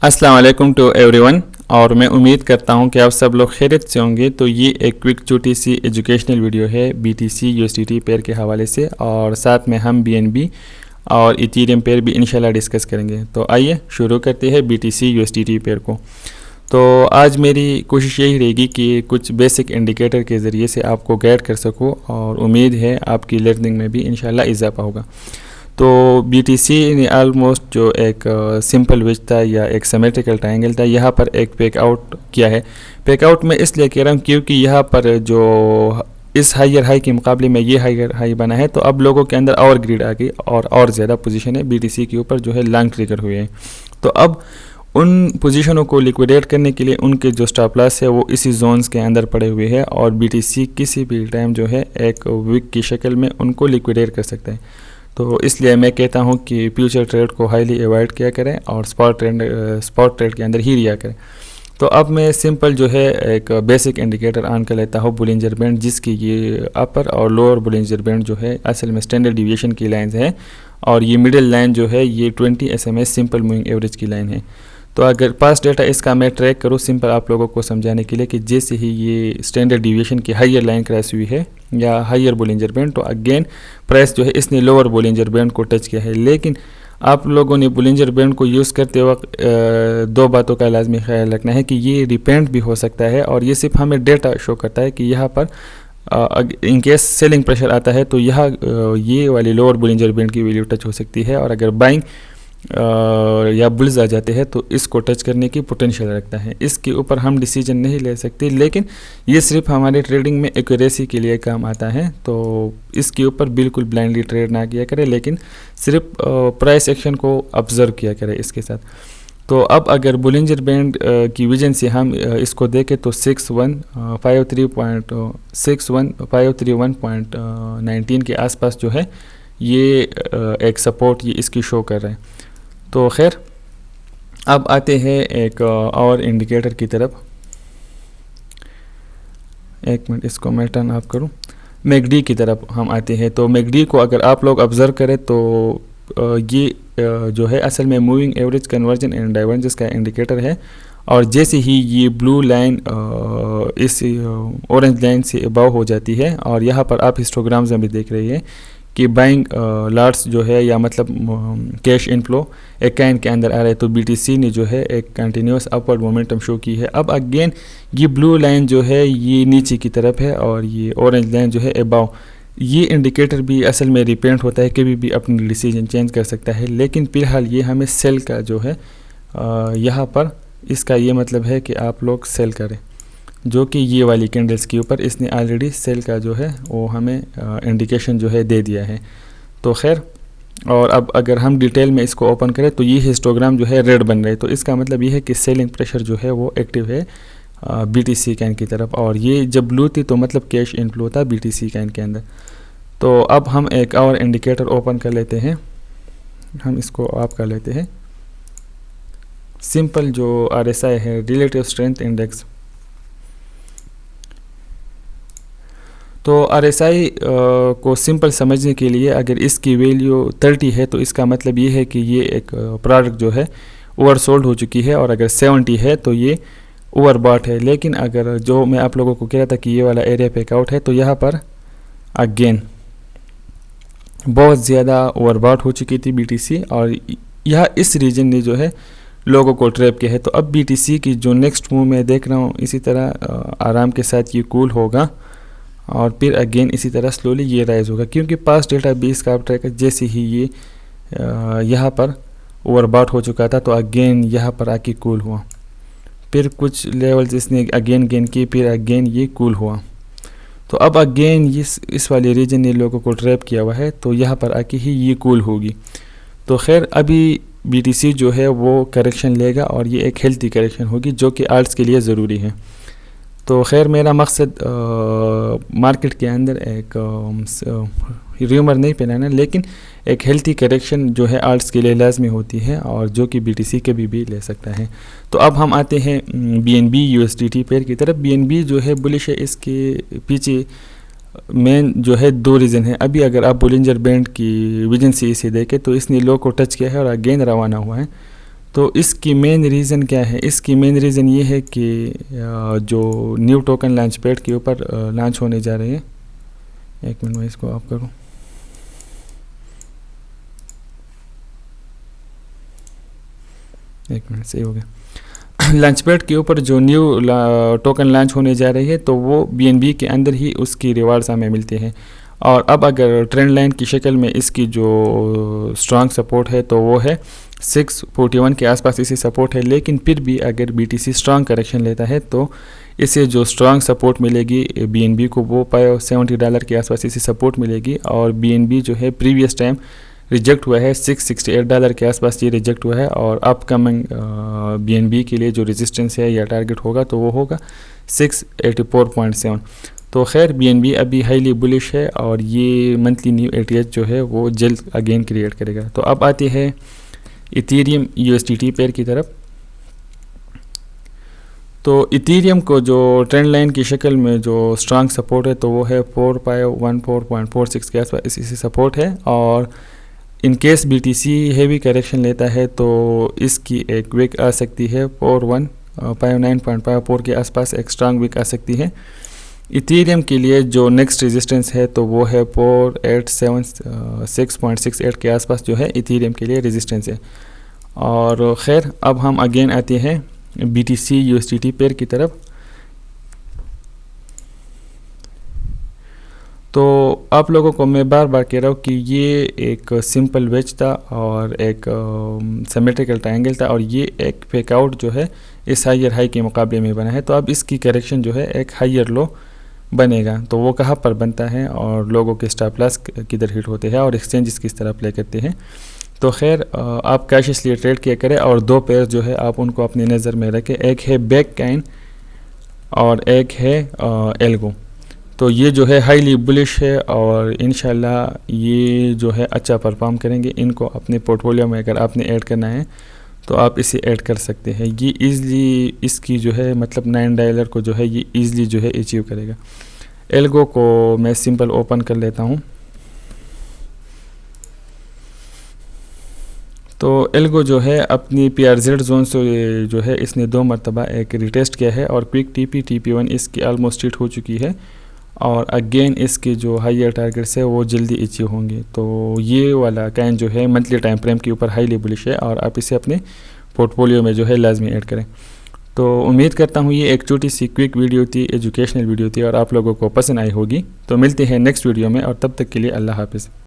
अस्सलाम वालेकुम to everyone. और मैं उम्मीद करता हूं कि आप सब लोग खैरियत से होंगे। तो ये एक क्विक छोटी सी एजुकेशनल वीडियो है BTC USDT पेयर के हवाले से, और साथ में हम BNB और इथेरियम पेयर भी इंशाल्लाह डिस्कस करेंगे। तो आइए शुरू करते हैं BTC USDT पेयर को। तो आज मेरी कोशिश यही रहेगी कि कुछ बेसिक इंडिकेटर के ज़रिए से आपको गाइड कर सकूं, और उम्मीद है आपकी लर्निंग में भी इंशाल्लाह इजाफा होगा। तो BTC ने आलमोस्ट जो एक सिंपल विच था या एक सिमेट्रिकल ट्रायंगल था, यहाँ पर एक पेक आउट किया है। पेक आउट में इसलिए कह रहा हूँ क्योंकि यहाँ पर जो इस हायर हाई के मुकाबले में ये हायर हाई बना है, तो अब लोगों के अंदर और ग्रीड आ गई और ज़्यादा पोजीशन है BTC के ऊपर जो है लॉन्ग ट्रिगर हुए हैं। तो अब उन पोजीशनों को लिक्विडेट करने के लिए उनके जो स्टॉप लॉस है वो इसी जोन्स के अंदर पड़े हुए हैं, और BTC किसी भी टाइम जो है एक वीक की शक्ल में उनको लिक्विडेट कर सकता है। तो इसलिए मैं कहता हूं कि फ्यूचर ट्रेड को हाईली अवॉइड किया करें और स्पॉट ट्रेड के अंदर ही रिया करें। तो अब मैं सिंपल जो है एक बेसिक इंडिकेटर ऑन कर लेता हूं बुलिंजर बैंड, जिसकी ये अपर और लोअर बुलिंजर बैंड जो है असल में स्टैंडर्ड डिविएशन की लाइन है, और ये मिडिल लाइन जो है ये 20 SMA सिंपल मूविंग एवरेज की लाइन है। तो अगर पास डेटा इसका मैं ट्रैक करूँ सिंपल आप लोगों को समझाने के लिए कि जैसे ही ये स्टैंडर्ड डिविएशन की हायर लाइन क्रॉस हुई है या हायर बोलिंजर बैंड, तो अगेन प्राइस जो है इसने लोअर बोलिंजर बैंड को टच किया है। लेकिन आप लोगों ने बोलिंजर बैंड को यूज़ करते वक्त दो बातों का लाजमी ख्याल रखना है कि ये रिपेंट भी हो सकता है, और ये सिर्फ हमें डेटा शो करता है कि यहाँ पर इनकेस सेलिंग प्रेशर आता है तो यहाँ ये वाली लोअर बोलिंजर बैंड की वैल्यू टच हो सकती है, और अगर बाइंग या बुल्स आ जाते हैं तो इसको टच करने की पोटेंशियल रखता है। इसके ऊपर हम डिसीजन नहीं ले सकते, लेकिन ये सिर्फ हमारे ट्रेडिंग में एक्यूरेसी के लिए काम आता है। तो इसके ऊपर बिल्कुल ब्लाइंडली ट्रेड ना किया करें, लेकिन सिर्फ प्राइस एक्शन को ऑब्जर्व किया करें इसके साथ। तो अब अगर बुलिंजर बैंड की विजन से हम इसको देखें तो 6151.19 के आसपास जो है ये एक सपोर्ट ये इसकी शो कर रहा है। तो खैर अब आते हैं एक और इंडिकेटर की तरफ। एक मिनट, इसको मैं टर्न ऑफ करूं। मैकडी की तरफ हम आते हैं। तो मैकडी को अगर आप लोग ऑब्जर्व करें तो ये जो है असल में moving average conversion and divergence का इंडिकेटर है, और जैसे ही ये ब्लू लाइन इस ऑरेंज लाइन से अबव हो जाती है, और यहाँ पर आप हिस्टोग्राम्स में भी देख रही है कि बाइंग लॉट्स जो है या मतलब कैश इनफ्लो एक कैन के अंदर आ रहा है। तो BTC ने जो है एक कंटिन्यूस अपवर्ड मोमेंटम शो की है। अब अगेन ये ब्लू लाइन जो है ये नीचे की तरफ है, और ये ऑरेंज लाइन जो है अबाव। ये इंडिकेटर भी असल में रिपेंट होता है, कभी भी अपनी डिसीजन चेंज कर सकता है, लेकिन फ़िलहाल ये हमें सेल का जो है यहाँ पर इसका ये मतलब है कि आप लोग सेल करें, जो कि ये वाली कैंडल्स के ऊपर इसने ऑलरेडी सेल का जो है वो हमें इंडिकेशन जो है दे दिया है। तो खैर, और अब अगर हम डिटेल में इसको ओपन करें तो ये हिस्टोग्राम जो है रेड बन रहे, तो इसका मतलब ये है कि सेलिंग प्रेशर जो है वो एक्टिव है BTC कैन की तरफ, और ये जब ब्लू थी तो मतलब कैश इनफ्लो था BTC कैन के अंदर। तो अब हम एक और इंडिकेटर ओपन कर लेते हैं, हम इसको ऑफ कर लेते हैं। सिंपल जो RSI है, रिलेटिव स्ट्रेंथ इंडेक्स। तो RSI को सिंपल समझने के लिए अगर इसकी वैल्यू 30 है तो इसका मतलब ये है कि ये एक प्रोडक्ट जो है ओवरसोल्ड हो चुकी है, और अगर 70 है तो ये ओवरबॉट है। लेकिन अगर जो मैं आप लोगों को कह रहा था कि ये वाला एरिया पेकआउट है, तो यहाँ पर अगेन बहुत ज़्यादा ओवरबॉट हो चुकी थी BTC, और यह इस रीजन ने जो है लोगों को ट्रैप किया है। तो अब BTC की जो नेक्स्ट मूव मैं देख रहा हूँ इसी तरह आराम के साथ ये कूल होगा, और फिर अगेन इसी तरह स्लोली ये राइज होगा, क्योंकि पास डेटा 20 का ट्रैक जैसे ही ये यहाँ पर ओवरबॉट हो चुका था तो अगेन यहाँ पर आके कूल हुआ, फिर कुछ लेवल्स इसने अगेन गेन किए, फिर अगेन ये कूल हुआ। तो अब अगेन इस वाले रीजन ने लोगों को ट्रैप किया हुआ है, तो यहाँ पर आके ही ये कूल होगी। तो खैर अभी BTC जो है वो करेक्शन लेगा, और ये एक हेल्थी करेक्शन होगी जो कि आल्ट्स के लिए ज़रूरी है। तो खैर मेरा मकसद मार्केट के अंदर एक र्यूमर नहीं फैलाना, लेकिन एक हेल्थी करेक्शन जो है आल्ट्स के लिए लाजमी होती है, और जो कि BTC कभी भी ले सकता है। तो अब हम आते हैं BNB USDT पेयर की तरफ। BNB जो है बुलिश है, इसके पीछे मेन जो है दो रीज़न है। अभी अगर आप बोलिंजर बैंड की विजन से इसे देखें तो इसने लो को टच किया है और अगेन रवाना हुआ है। तो इसकी मेन रीज़न क्या है? इसकी मेन रीज़न ये है कि जो न्यू टोकन लॉन्च पैड के ऊपर लॉन्च होने जा रहे हैं। एक मिनट में इसको ऑफ करूँ। एक मिनट, सही हो गया। लॉन्च पैड के ऊपर जो न्यू टोकन लॉन्च होने जा रही है तो वो BNB के अंदर ही उसकी रिवार्ड्स हमें मिलते हैं। और अब अगर ट्रेंड लाइन की शक्ल में इसकी जो स्ट्रॉन्ग सपोर्ट है तो वो है 641 के आसपास इसी सपोर्ट है। लेकिन फिर भी अगर BTC स्ट्रॉन्ग करेक्शन लेता है तो इसे जो स्ट्रॉन्ग सपोर्ट मिलेगी BNB को वो $70 के आसपास इसी सपोर्ट मिलेगी। और BNB जो है प्रीवियस टाइम रिजेक्ट हुआ है $668 के आसपास, ये रिजेक्ट हुआ है। और अपकमिंग BNB के लिए जो रेजिस्टेंस है या टारगेट होगा तो वो होगा 684.7। तो खैर BNB अभी हाईली बुलिश है और ये मंथली न्यू ATH जो है वो जल्द अगेन क्रिएट करेगा। तो अब आते हैं इथेरियम USDT पेयर की तरफ। तो इथेरियम को जो ट्रेंड लाइन की शक्ल में जो स्ट्रॉन्ग सपोर्ट है तो वो है 4.1446 के आसपास इसी सपोर्ट है। और in case BTC heavy correction लेता है तो इसकी एक विक आ सकती है 4159.54 के आसपास, एक स्ट्रॉन्ग विक आ सकती है। इथेरियम के लिए जो नेक्स्ट रेजिस्टेंस है तो वो है 4876.68 के आसपास जो है इथेरियम के लिए रेजिस्टेंस है। और ख़ैर अब हम अगेन आते हैं BTC USDT पेयर की तरफ। तो आप लोगों को मैं बार बार कह रहा हूँ कि ये एक सिंपल वेज था और एक सिमेट्रिकल ट्रायंगल था और ये एक फेक आउट जो है इस हायर हाई के मुकाबले में बना है। तो अब इसकी करेक्शन जो है एक हायर लो बनेगा। तो वो कहाँ पर बनता है और लोगों के स्टॉप लॉस किधर हिट होते हैं और एक्सचेंजेस किस तरह प्ले करते हैं। तो खैर आप कैशियसली ट्रेड किया करें। और दो पेयर जो है आप उनको अपनी नज़र में रखें, एक है बैककाइन और एक है एल्गो। तो ये जो है हाईली बुलिश है और इंशाल्लाह ये जो है अच्छा परफॉर्म करेंगे। इनको अपने पोर्टफोलियो में अगर आपने ऐड करना है तो आप इसे ऐड कर सकते हैं। ये ईज़िली इसकी जो है मतलब $9 को जो है ये ईज़िली जो है अचीव करेगा। एल्गो को मैं सिंपल ओपन कर लेता हूँ। तो एल्गो जो है अपनी PRZ जोन से जो है इसने 2 मरतबा एक रिटेस्ट किया है और क्विक TP1 इसकी ऑलमोस्ट हिट हो चुकी है और अगेन इसके जो हायर टारगेट्स है वो जल्दी अचीव होंगे। तो ये वाला कैन जो है मंथली टाइम फ्रेम के ऊपर हाईली बुलिश है और आप इसे अपने पोर्टफोलियो में जो है लाजमी ऐड करें। तो उम्मीद करता हूँ ये एक छोटी सी क्विक वीडियो थी, एजुकेशनल वीडियो थी और आप लोगों को पसंद आई होगी। तो मिलते हैं नेक्स्ट वीडियो में और तब तक के लिए अल्लाह हाफ़िज़।